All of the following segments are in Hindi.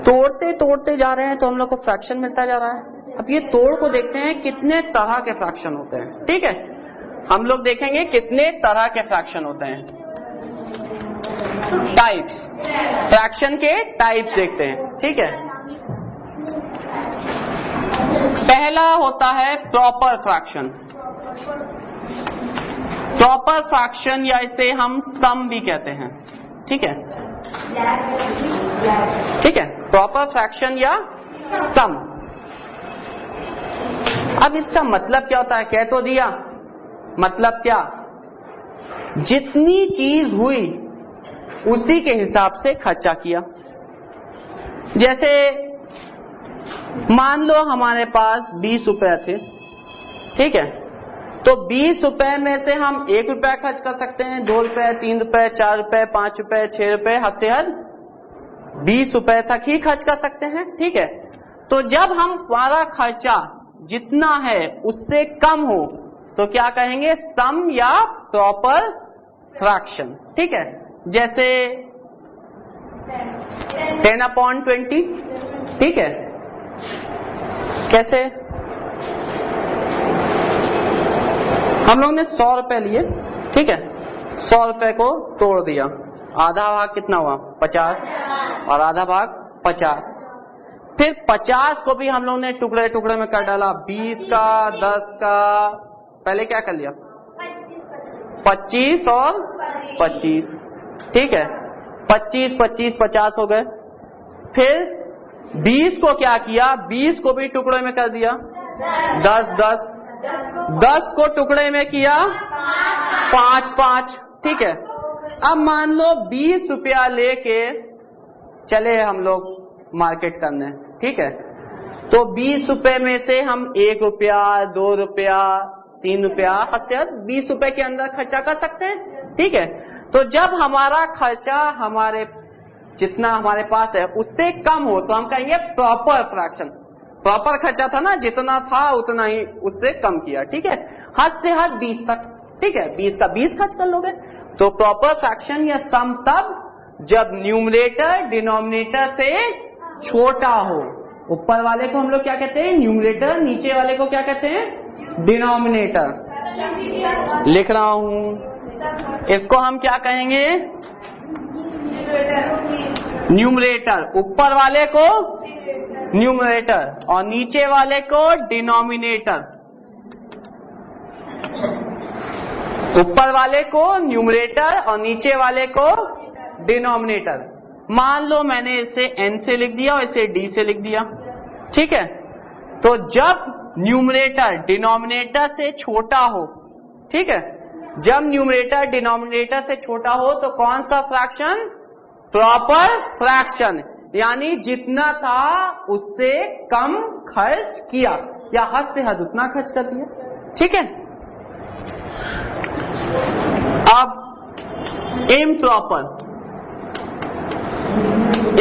तोड़ते तोड़ते जा रहे हैं तो हम लोग को फ्रैक्शन मिलता जा रहा है। अब ये तोड़ को देखते हैं कितने तरह के फ्रैक्शन होते हैं। ठीक है, हम लोग देखेंगे कितने तरह के फ्रैक्शन होते हैं। टाइप्स, फ्रैक्शन के टाइप्स देखते हैं। ठीक है, पहला होता है प्रॉपर फ्रैक्शन। प्रॉपर फ्रैक्शन या इसे हम सम भी कहते हैं। ठीक है, ठीक है, प्रॉपर फ्रैक्शन या सम। अब इसका मतलब क्या होता है, कह तो दिया, मतलब क्या, जितनी चीज हुई उसी के हिसाब से खर्चा किया। जैसे मान लो हमारे पास 20 रुपए थे। ठीक है, तो 20 रुपए में से हम 1 रुपया खर्च कर सकते हैं, 2 रुपए, 3 रुपए, 4 रुपए, 5 रुपए, 6 रुपए, हद से हद 20 रुपए तक ही खर्च कर सकते हैं। ठीक है, तो जब हम हमारा खर्चा जितना है उससे कम हो तो क्या कहेंगे, सम या प्रॉपर फ्रैक्शन। ठीक है, जैसे 10/20। ठीक है, कैसे, हम लोग ने 100 रुपए लिए। ठीक है, 100 रुपए को तोड़ दिया, आधा भाग कितना हुआ, 50, और आधा भाग 50। फिर 50 को भी हम लोग ने टुकड़े टुकड़े में कर डाला, 20 का, 10 का, पहले क्या कर लिया, 25 और 25। ठीक है, 25, 25, 50 हो गए। फिर 20 को क्या किया, 20 को भी टुकड़े में कर दिया, 10, 10, 10 को टुकड़े में किया, 5, 5। ठीक है, अब मान लो 20 रुपया लेके चले हम लोग मार्केट करने। ठीक है, तो 20 रुपए में से हम 1 रुपया, 2 रुपया, 3 रुपया, 20 रुपए के अंदर खर्चा कर सकते हैं। ठीक है, तो जब हमारा खर्चा हमारे जितना हमारे पास है उससे कम हो तो हम कहेंगे प्रॉपर फ्रैक्शन। प्रॉपर खर्चा था ना, जितना था उतना ही उससे कम किया। ठीक है, हद से हद 20 तक। ठीक है, 20 का 20 खर्च कर लोगे। तो प्रॉपर फ्रैक्शन या सम तब जब न्यूमरेटर डिनोमिनेटर से छोटा हो। ऊपर वाले को हम लोग क्या कहते हैं, न्यूमरेटर, नीचे वाले को क्या कहते हैं, डिनोमिनेटर। लिख रहा हूं, इसको हम क्या कहेंगे, न्यूमरेटर। ऊपर वाले को न्यूमरेटर और नीचे वाले को डिनोमिनेटर। ऊपर वाले को न्यूमरेटर और नीचे वाले को डिनोमिनेटर। मान लो मैंने इसे n से लिख दिया और इसे d से लिख दिया। ठीक है, तो जब न्यूमरेटर डिनोमिनेटर से छोटा हो, ठीक है, जब न्यूमरेटर डिनोमिनेटर से छोटा हो तो कौन सा फ्रैक्शन, प्रॉपर फ्रैक्शन, यानी जितना था उससे कम खर्च किया या हद से हद उतना खर्च कर दिया। ठीक है, अब इम्प्रॉपर,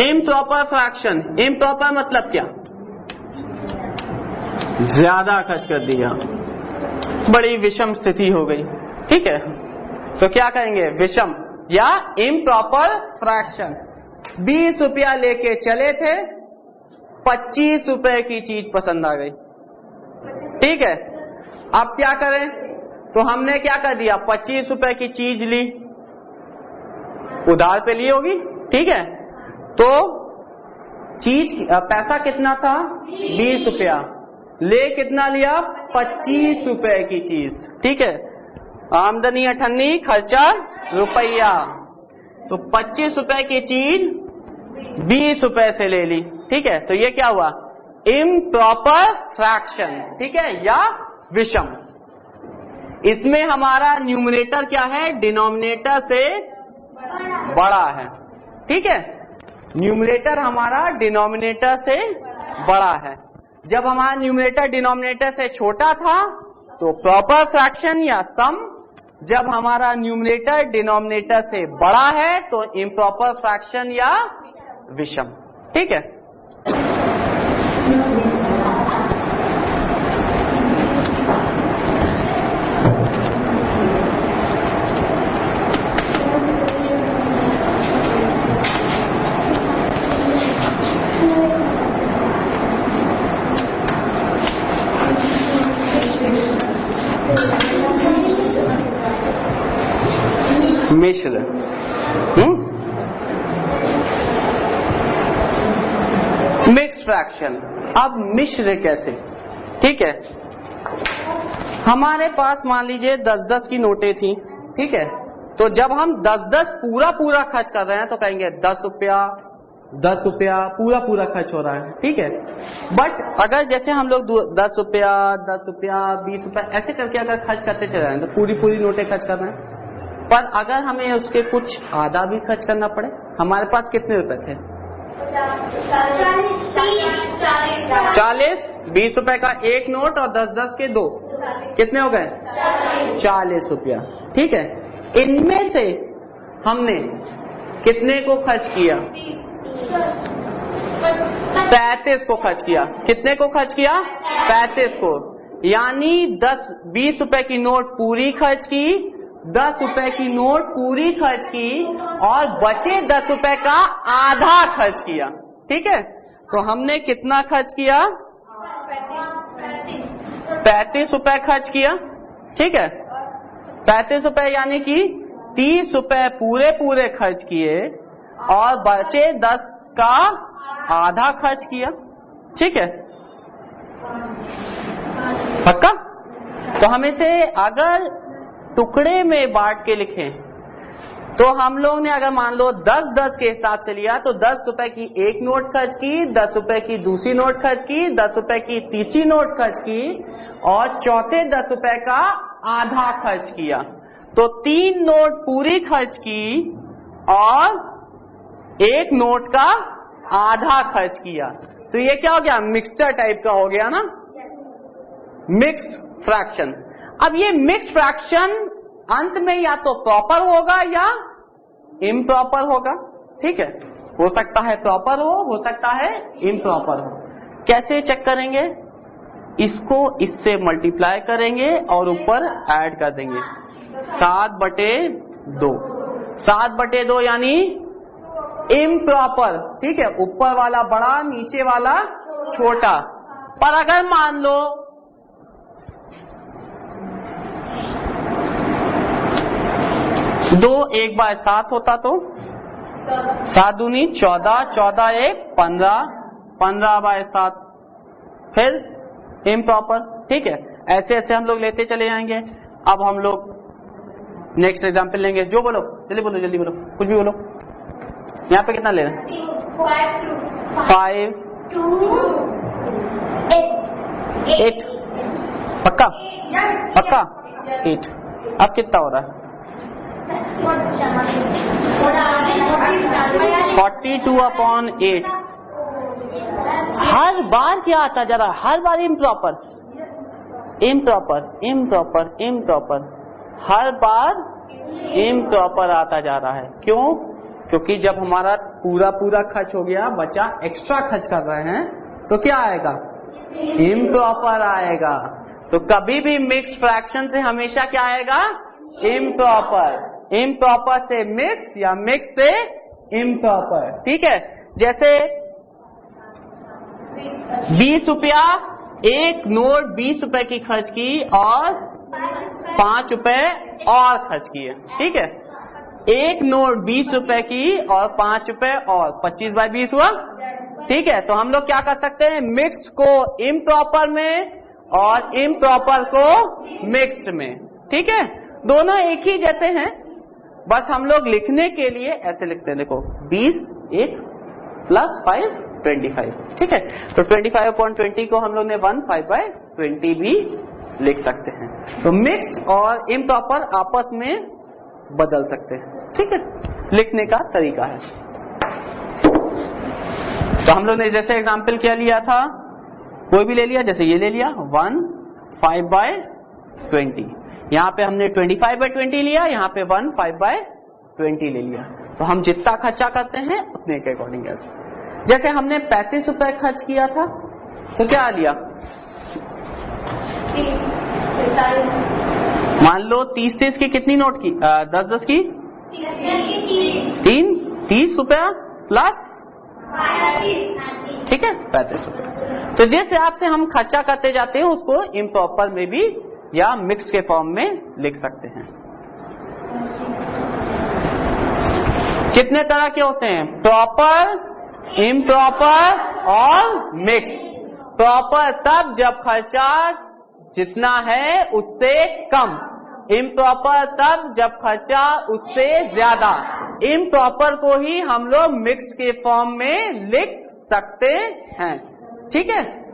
इम्प्रॉपर फ्रैक्शन। इम्प्रॉपर मतलब क्या, ज्यादा खर्च कर दिया, बड़ी विषम स्थिति हो गई। ठीक है, तो क्या कहेंगे, विषम या इम्प्रॉपर फ्रैक्शन। 20 रुपया लेके चले थे, 25 रुपए की चीज पसंद आ गई। ठीक है, अब क्या करें, तो हमने क्या कर दिया, 25 रुपए की चीज ली, उधार पे ली होगी। ठीक है, तो चीज पैसा कितना था, 20 रुपया, ले कितना लिया, 25 रुपए की चीज। ठीक है, आमदनी 98, खर्चा रुपया, तो 25 रुपए की चीज 20 रुपए से ले ली। ठीक है, तो ये क्या हुआ, इम्प्रॉपर फ्रैक्शन। ठीक है, या विषम। इसमें हमारा न्यूमरेटर क्या है, डिनोमिनेटर से बड़ा है। ठीक है, न्यूमरेटर हमारा डिनोमिनेटर से बड़ा है। जब हमारा न्यूमरेटर डिनोमिनेटर से छोटा था तो प्रॉपर फ्रैक्शन या सम। जब हमारा न्यूमरेटर डिनोमिनेटर से बड़ा है तो इम्प्रॉपर फ्रैक्शन या विषम। ठीक है, मिश्र। Mix fraction. अब मिश्र कैसे? ठीक है, हमारे पास मान लीजिए 10-10 की नोटें थी, ठीक है, तो जब हम 10-10 पूरा खर्च कर रहे हैं तो कहेंगे 10 रुपया 10 रुपया पूरा खर्च हो रहा है, ठीक है। बट अगर जैसे हम लोग 10 रुपया 20 रुपया ऐसे करके अगर खर्च करते चले जाएं तो पूरी नोटें खर्च कर रहे हैं। पर अगर हमें उसके कुछ आधा भी खर्च करना पड़े, हमारे पास कितने रुपए थे? 40। 20 रुपए का एक नोट और 10-10 के दो, कितने हो गए? 40 रुपया, ठीक है। इनमें से हमने कितने को खर्च किया? 35 को खर्च किया। कितने को खर्च किया? 35 को। यानी 20 रुपए की नोट पूरी खर्च की, 10 रुपए की नोट पूरी खर्च की और बचे 10 रुपए का आधा खर्च किया, ठीक है। तो हमने कितना खर्च किया? 35 रुपए खर्च किया, ठीक है। 35 रुपए यानी कि 30 रुपए पूरे खर्च किए और बचे 10 का आधा खर्च किया, ठीक है। पक्का? तो हम इसे अगर टुकड़े में बांट के लिखें तो हम लोग ने अगर मान लो 10-10 के हिसाब से लिया तो 10 रुपए की एक नोट खर्च की, 10 रुपए की दूसरी नोट खर्च की, 10 रुपए की तीसरी नोट खर्च की और चौथे 10 रुपए का आधा खर्च किया। तो 3 नोट पूरी खर्च की और एक नोट का आधा खर्च किया। तो ये क्या हो गया? मिक्सचर टाइप का हो गया ना, मिक्स्ड फ्रैक्शन। अब ये मिक्स्ड फ्रैक्शन अंत में या तो प्रॉपर होगा या इम्प्रॉपर होगा, ठीक है। हो सकता है प्रॉपर हो सकता है इम्प्रॉपर हो। कैसे चेक करेंगे? इसको इससे मल्टीप्लाई करेंगे और ऊपर ऐड कर देंगे 7/2। 7/2 यानी इम्प्रॉपर, ठीक है। ऊपर वाला बड़ा, नीचे वाला छोटा। पर अगर मान लो 2 1/7 होता तो 7 दूनी 14, 14 1 15, 15/7 फिर इम्प्रॉपर, ठीक है। ऐसे ऐसे हम लोग लेते चले जाएंगे। अब हम लोग नेक्स्ट एग्जाम्पल लेंगे। जो बोलो, जल्दी बोलो, जल्दी बोलो, कुछ भी बोलो। यहाँ पे कितना ले रहे हैं? 5 8। पक्का? पक्का 8। अब कितना हो रहा है? 42/8। हर बार क्या आता जा रहा है? हर बार इम्प्रॉपर हर बार इम्प्रॉपर आता जा रहा है। क्यों? क्योंकि जब हमारा पूरा खर्च हो गया, बचा एक्स्ट्रा खर्च कर रहे हैं, तो क्या आएगा? इम्प्रॉपर आएगा। तो कभी भी मिक्स फ्रैक्शन से हमेशा क्या आएगा? इम्प्रॉपर। इम्प्रॉपर से मिक्स या मिक्स से इम्प्रॉपर, ठीक है। जैसे 20 रुपया एक नोट 20 रुपए की खर्च की और 5 रुपए और खर्च किए, ठीक है। एक नोट 20 रुपए की और 5 रुपए और 25/20 हुआ, ठीक है। तो हम लोग क्या कर सकते हैं? मिक्स्ड को इम्प्रॉपर में और इम्प्रॉपर को मिक्स्ड में, ठीक है। दोनों एक ही जैसे हैं, बस हम लोग लिखने के लिए ऐसे लिखते हैं। देखो 20 1 + 5 25, ठीक है। तो 25/20 को हम लोग ने 15/20 भी लिख सकते हैं। तो मिक्स्ड और इम्प्रॉपर आपस में बदल सकते हैं, ठीक है। लिखने का तरीका है। तो हम लोग ने जैसे एग्जाम्पल क्या लिया था, कोई भी ले लिया, जैसे ये ले लिया 15/20। यहाँ पे हमने 25/20 लिया, यहाँ पे 15/20 ले लिया। तो हम जितना खर्चा करते हैं उतने के अकॉर्डिंग। जैसे हमने 35 रुपए खर्च किया था तो क्या लिया? मान लो 30 की कितनी नोट की? 10 की 3 30 रुपया प्लस, ठीक है, 35 रुपये। तो जिस हिसाब से हम खर्चा करते जाते हैं उसको इम्प्रॉपर में भी या मिक्स के फॉर्म में लिख सकते हैं। कितने तरह के होते हैं? प्रॉपर, इम्प्रॉपर और मिक्स्ड। प्रॉपर तब जब खर्चा जितना है उससे कम, इम्प्रॉपर तब जब खर्चा उससे ज्यादा। इम्प्रॉपर को ही हम लोग मिक्स्ड के फॉर्म में लिख सकते हैं। ठीक है।